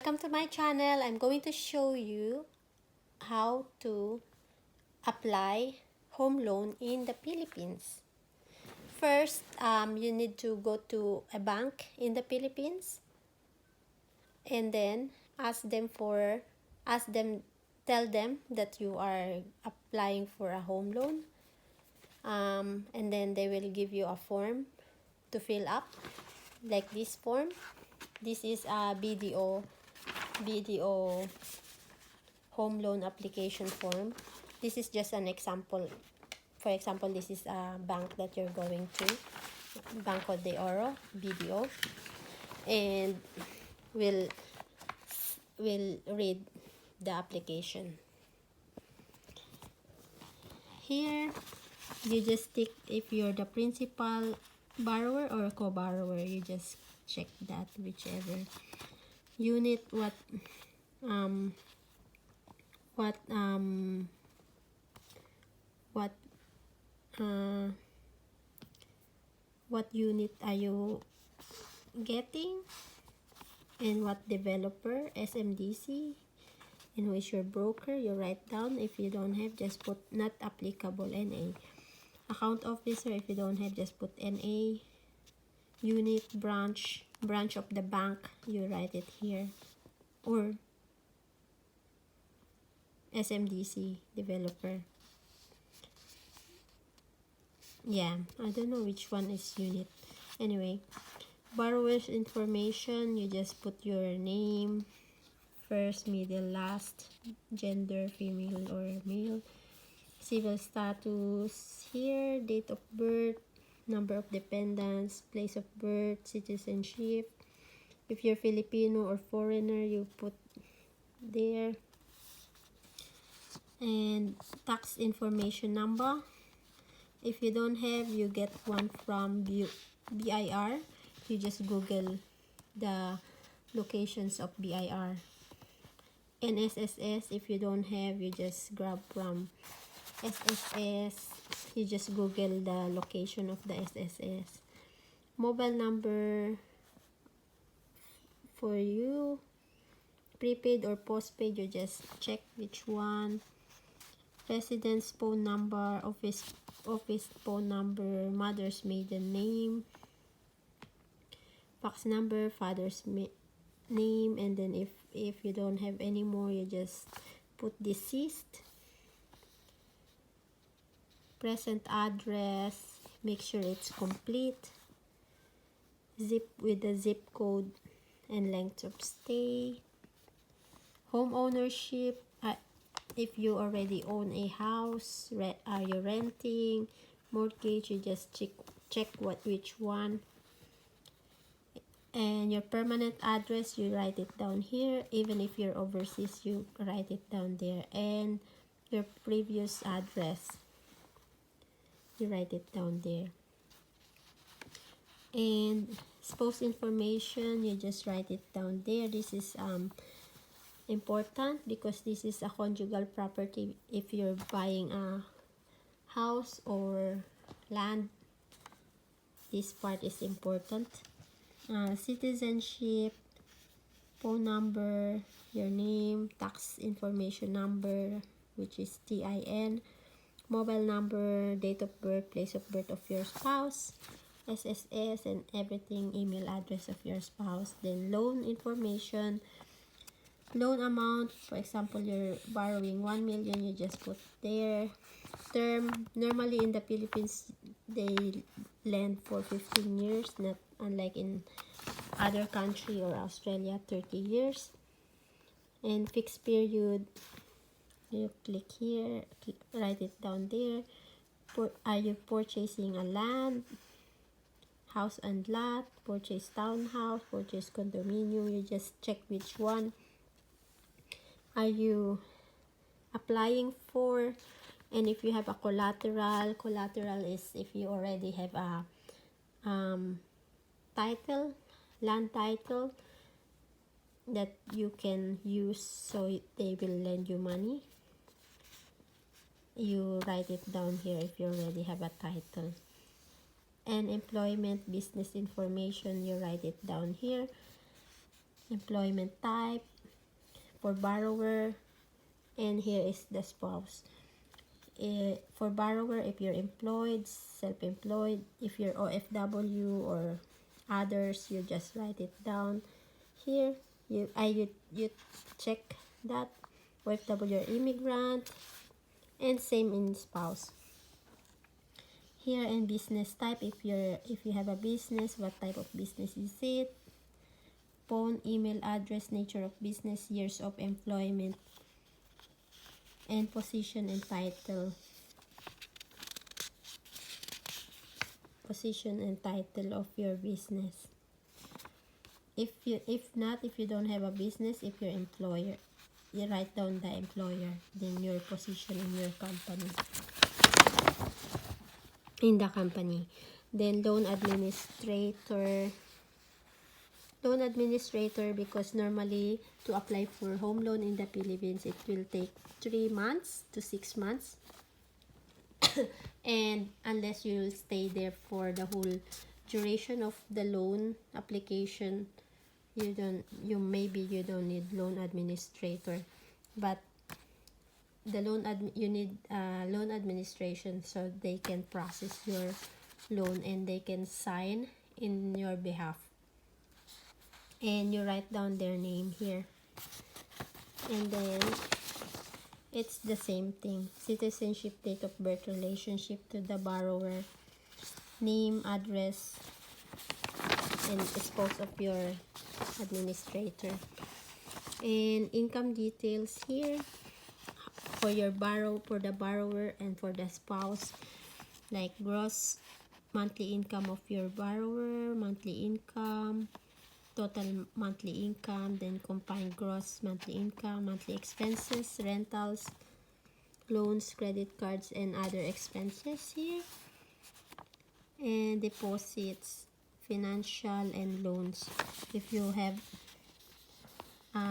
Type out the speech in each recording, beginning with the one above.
welcome to my channel. I'm going to show you how to apply home loan in the Philippines. First, you need to go to a bank in the Philippines and then tell them that you are applying for a home loan, and then they will give you a form to fill up, like this form. This is a BDO home loan application form. This is just an example. For example, this is a bank that you're going to, Banco de Oro, BDO, and we'll read the application. Here, you just tick if you're the principal borrower or co-borrower. You just check that, whichever unit, what unit are you getting, and what developer, SMDC, and who is your broker. You write down. If you don't have, just put not applicable, NA. Account officer, if you don't have, just put NA. Unit, branch of the bank, you write it here, or SMDC developer. Yeah, I don't know which one is unit. Anyway, borrower's information, you just put your name, first, middle, last, gender, female or male, civil status here, date of birth, number of dependents, place of birth, citizenship. If you're Filipino or foreigner, you put there. And tax information number. If you don't have, you get one from BIR. You just Google the locations of BIR. And SSS, if you don't have, you just grab from SSS. You just Google the location of the SSS. Mobile number for you, prepaid or postpaid, you just check which one. Residence phone number, office phone number, mother's maiden name, fax number, father's name, and then if you don't have any more, you just put deceased. Present address, make sure it's complete. Zip with the zip code and length of stay. Home ownership, if you already own a house, are you renting? Mortgage, you just check which one. And your permanent address, you write it down here. Even if you're overseas, you write it down there. And your previous address, you write it down there. And spouse information, you just write it down there. This is important because this is a conjugal property. If you're buying a house or land, this part is important. Citizenship, phone number, your name, tax information number, which is TIN, mobile number, date of birth, place of birth of your spouse, SSS, and everything, email address of your spouse. Then loan information, loan amount. For example, you're borrowing 1 million, you just put there. Term, normally in the Philippines, they lend for 15 years, not unlike in other country or Australia, 30 years. And fixed period, you click here, write it down there. Are you purchasing a land, house and lot, purchase townhouse, purchase condominium? You just check which one are you applying for. And if you have a collateral is if you already have a title, land title that you can use, so they will lend you money. You write it down here if you already have a title. And employment, business information, you write it down here. Employment type, for borrower, and here is the spouse. For borrower, if you're employed, self-employed, if you're OFW or others, you just write it down here. You check that. OFW or immigrant, and same in spouse. Here in business type, if you have a business, what type of business is it? Phone, email address, nature of business, years of employment, and position and title. Position and title of your business. If you don't have a business, if you're employer, you write down the employer, then your position in your company, in the company. Then loan administrator, because normally to apply for home loan in the Philippines, it will take 3 months to 6 months. And unless you stay there for the whole duration of the loan application, you don't need loan administrator. But the you need loan administration, so they can process your loan and they can sign in your behalf. And you write down their name here, and then it's the same thing: citizenship, date of birth, relationship to the borrower, name, address, and spouse of your administrator. And income details here for the borrower and for the spouse, like gross monthly income of your borrower, monthly income, total monthly income, then combined gross monthly income, monthly expenses, rentals, loans, credit cards, and other expenses here. And deposits, financial, and loans. If you have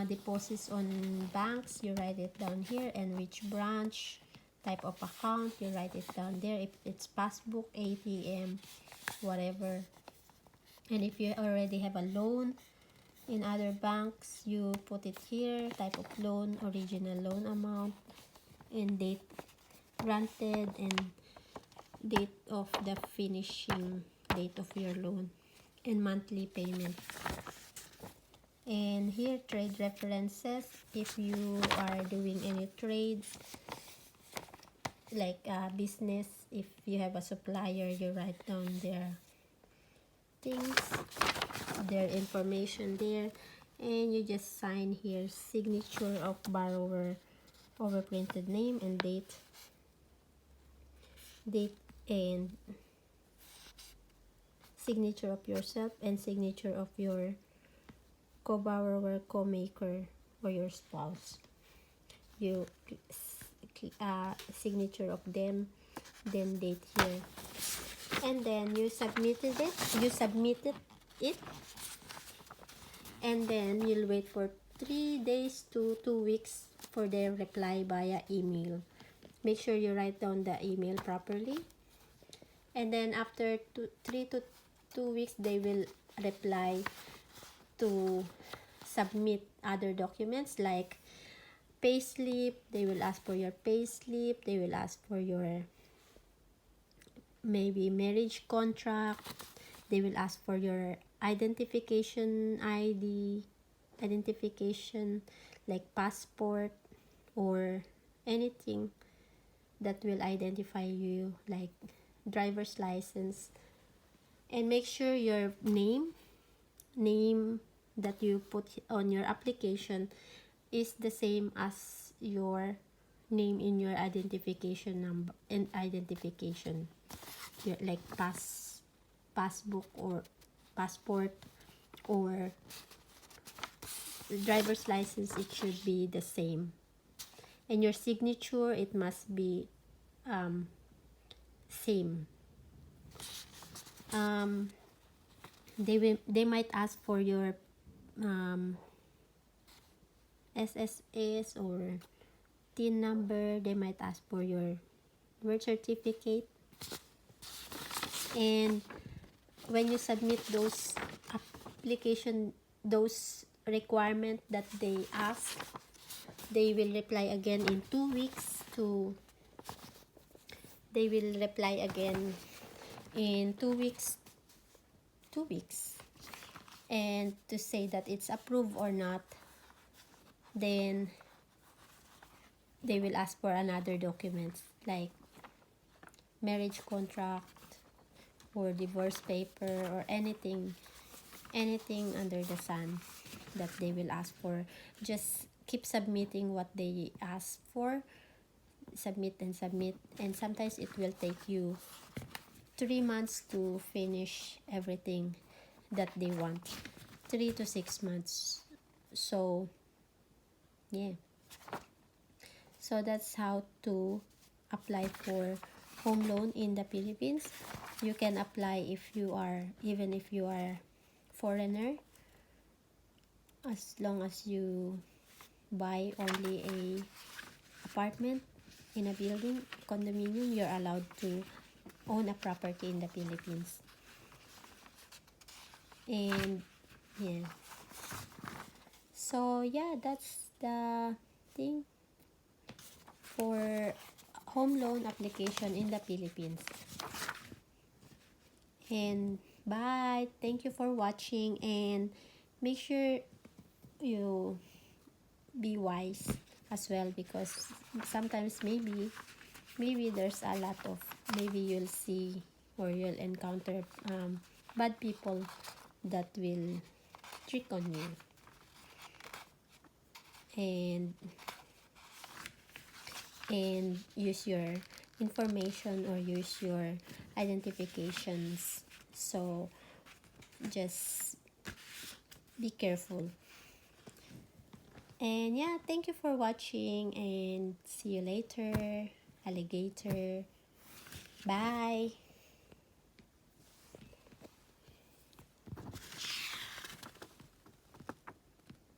deposits on banks, you write it down here, and which branch, type of account, you write it down there. If it's passbook, ATM, whatever. And if you already have a loan in other banks, you put it here: type of loan, original loan amount, and date granted, and date of the finishing date of your loan, and monthly payment. And here, trade references. If you are doing any trades, like business, if you have a supplier, you write down their things, their information there, and you just sign here: signature of borrower, overprinted name, and date, and signature of yourself, and signature of your co-borrower, co-maker, or your spouse. You signature of them, then date here, and then you submitted it, and then you'll wait for 3 days to 2 weeks for their reply via email. Make sure you write down the email properly, and then after 3 to 2 weeks, they will reply to submit other documents like payslip. They will ask for your payslip. They will ask for your maybe marriage contract. They will ask for your identification like passport or anything that will identify you, like driver's license. And make sure your name that you put on your application is the same as your name in your identification number and identification, like passbook or passport or driver's license. It should be the same, and your signature, it must be same. They might ask for your SSS or TIN number. They might ask for your birth certificate. And when you submit those application, those requirements that they ask, they will reply again in 2 weeks to they will reply again in 2 weeks and to say that it's approved or not. Then they will ask for another documents like marriage contract or divorce paper or anything under the sun that they will ask for. Just keep submitting what they ask for. Submit, and sometimes it will take you 3 months to finish everything that they want. 3 to 6 months. So yeah, so that's how to apply for home loan in the Philippines. You can apply even if you are foreigner, as long as you buy only a apartment in a building, condominium, you're allowed to own a property in the Philippines. And yeah, so yeah, that's the thing for home loan application in the Philippines. And bye, thank you for watching, and make sure you be wise as well, because sometimes maybe there's a lot of, maybe you'll see or you'll encounter bad people that will trick on you and use your information or use your identifications. So just be careful. And yeah, thank you for watching, and see you later, alligator. Bye.